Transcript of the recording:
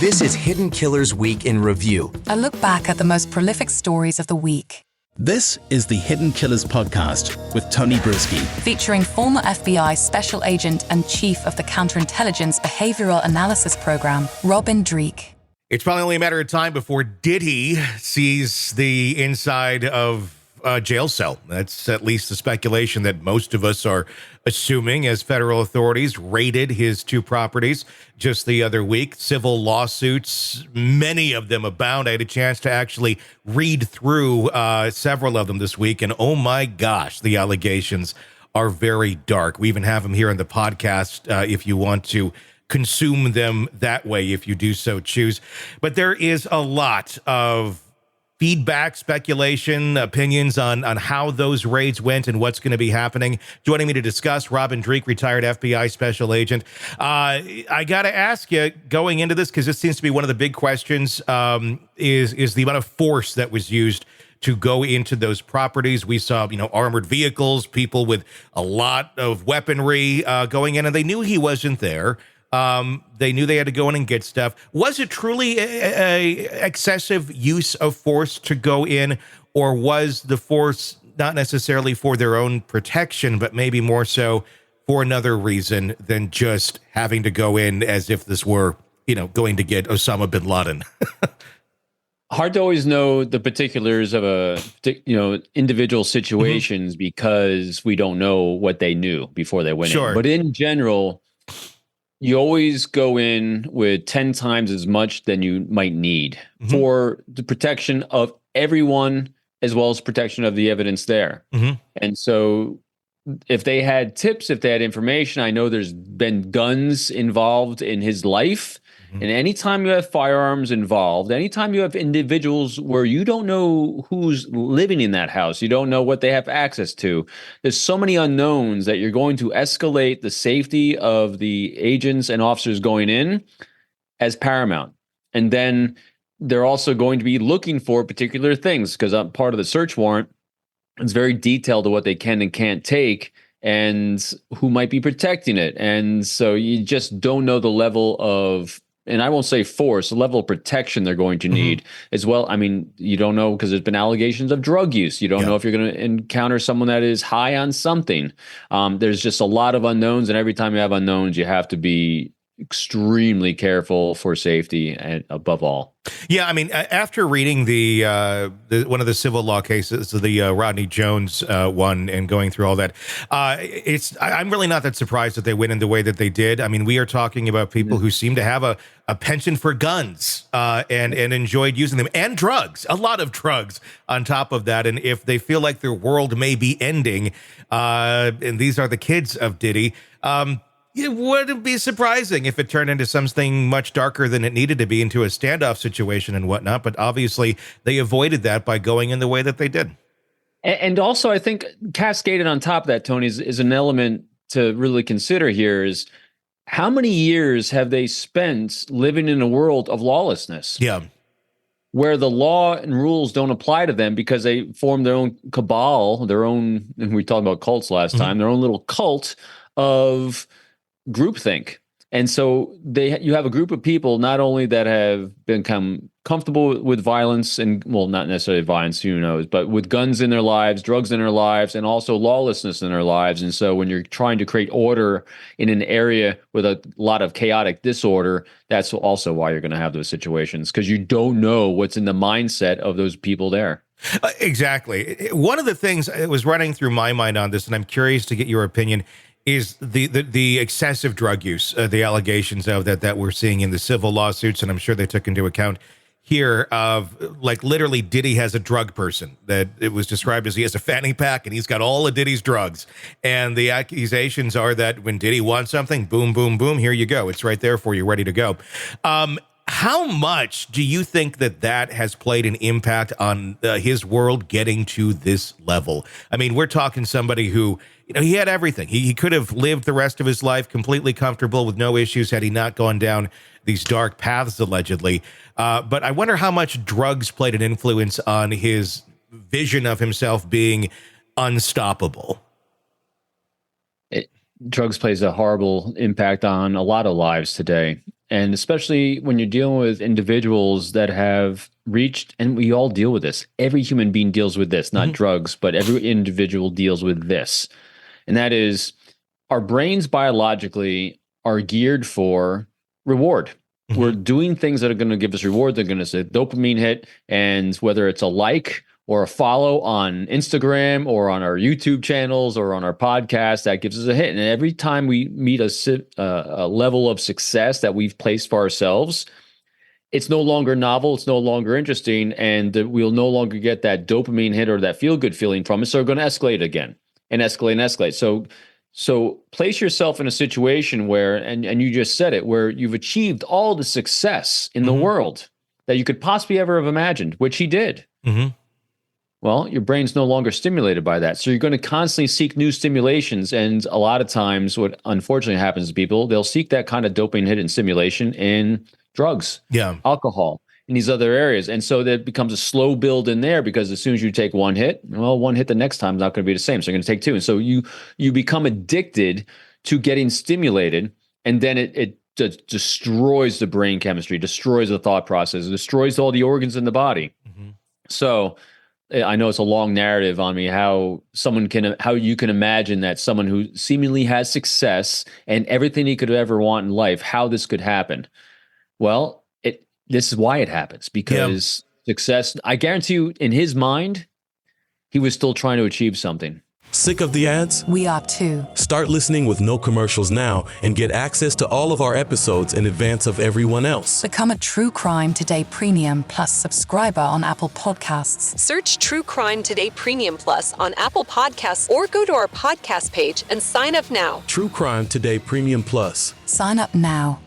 This is Hidden Killers Week in Review. A look back at the most prolific stories of the week. This is the Hidden Killers podcast with Tony Brueski. Featuring former FBI Special Agent and Chief of the Counterintelligence Behavioral Analysis Program, Robin Dreeke. It's probably only a matter of time before Diddy sees the inside of a jail cell. That's at least the speculation that most of us are assuming as federal authorities raided his two properties just the other week. Civil lawsuits, many of them abound. I had a chance to actually read through several of them this week, and oh my gosh, the allegations are very dark. We even have them here on the podcast if you want to consume them that way, if you do so choose. But there is a lot of feedback, speculation, opinions on how those raids went and what's going to be happening. Joining me to discuss, Robin Dreeke, retired FBI special agent. I got to ask you, going into this, because this seems to be one of the big questions, is the amount of force that was used to go into those properties. We saw, armored vehicles, people with a lot of weaponry going in, and they knew he wasn't there. They knew they had to go in and get stuff. Was it truly a excessive use of force to go in, or was the force not necessarily for their own protection, but maybe more so for another reason than just having to go in as if this were, going to get Osama bin Laden? Hard to always know the particulars of individual situations because we don't know what they knew before they went in. But in general, you always go in with 10 times as much than you might need for the protection of everyone, as well as protection of the evidence there. And so if they had tips, if they had information, I know there's been guns involved in his life. And anytime you have firearms involved, anytime you have individuals where you don't know who's living in that house, you don't know what they have access to, there's so many unknowns that you're going to escalate the safety of the agents and officers going in as paramount. And then they're also going to be looking for particular things because part of the search warrant is very detailed to what they can and can't take and who might be protecting it. And so you just don't know the level of, and I won't say force, the level of protection they're going to need as well. I mean, you don't know because there's been allegations of drug use. You don't know if you're going to encounter someone that is high on something. There's just a lot of unknowns. And every time you have unknowns, you have to be extremely careful for safety and above all. Yeah, I mean, after reading the one of the civil law cases, the Rodney Jones one, and going through all that, I'm really not that surprised that they went in the way that they did. I mean, we are talking about people who seem to have a penchant for guns and enjoyed using them, and drugs, a lot of drugs on top of that. And if they feel like their world may be ending, and these are the kids of Diddy, it wouldn't be surprising if it turned into something much darker than it needed to be, into a standoff situation and whatnot. But obviously, they avoided that by going in the way that they did. And also, I think cascaded on top of that, Tony, is an element to really consider here is how many years have they spent living in a world of lawlessness? Yeah. Where the law and rules don't apply to them because they form their own cabal, their own, and we talked about cults last time, their own little cult of groupthink. And so you have a group of people not only that have become comfortable with violence and, well, not necessarily violence, who knows, but with guns in their lives, drugs in their lives, and also lawlessness in their lives. And so when you're trying to create order in an area with a lot of chaotic disorder, that's also why you're going to have those situations, because you don't know what's in the mindset of those people there. Exactly. One of the things that was running through my mind on this, and I'm curious to get your opinion, is the excessive drug use, the allegations of that we're seeing in the civil lawsuits, and I'm sure they took into account here of, like, literally Diddy has a drug person that it was described as he has a fanny pack and he's got all of Diddy's drugs. And the accusations are that when Diddy wants something, boom, boom, boom, here you go. It's right there for you, ready to go. How much do you think that has played an impact on his world getting to this level? I mean, we're talking somebody who, he had everything. He could have lived the rest of his life completely comfortable with no issues had he not gone down these dark paths, allegedly. But I wonder how much drugs played an influence on his vision of himself being unstoppable. Drugs plays a horrible impact on a lot of lives today. And especially when you're dealing with individuals that have reached, and we all deal with this. Every human being deals with this, not drugs, but every individual deals with this. And that is, our brains biologically are geared for reward. We're doing things that are going to give us reward. They're going to say dopamine hit. And whether it's a like or a follow on Instagram or on our YouTube channels or on our podcast, that gives us a hit. And every time we meet a level of success that we've placed for ourselves, it's no longer novel, it's no longer interesting, and we'll no longer get that dopamine hit or that feel-good feeling from it. So we're going to escalate again and escalate and escalate. So place yourself in a situation where, and you just said it, where you've achieved all the success in the world that you could possibly ever have imagined, which he did. Well, your brain's no longer stimulated by that. So you're going to constantly seek new stimulations. And a lot of times what unfortunately happens to people, they'll seek that kind of dopamine hit and stimulation in drugs, alcohol, in these other areas. And so that becomes a slow build in there, because as soon as you take one hit, well, one hit the next time is not going to be the same. So you're going to take two. And so you become addicted to getting stimulated, and then it destroys the brain chemistry, destroys the thought process, destroys all the organs in the body. So I know it's a long narrative on me, how you can imagine that someone who seemingly has success and everything he could ever want in life, how this could happen. Well, this is why it happens, because success, I guarantee you, in his mind, he was still trying to achieve something. Sick of the ads? We are too. Start listening with no commercials now and get access to all of our episodes in advance of everyone else. Become a True Crime Today Premium Plus subscriber on Apple Podcasts. Search True Crime Today Premium Plus on Apple Podcasts or go to our podcast page and sign up now. True Crime Today Premium Plus. Sign up now.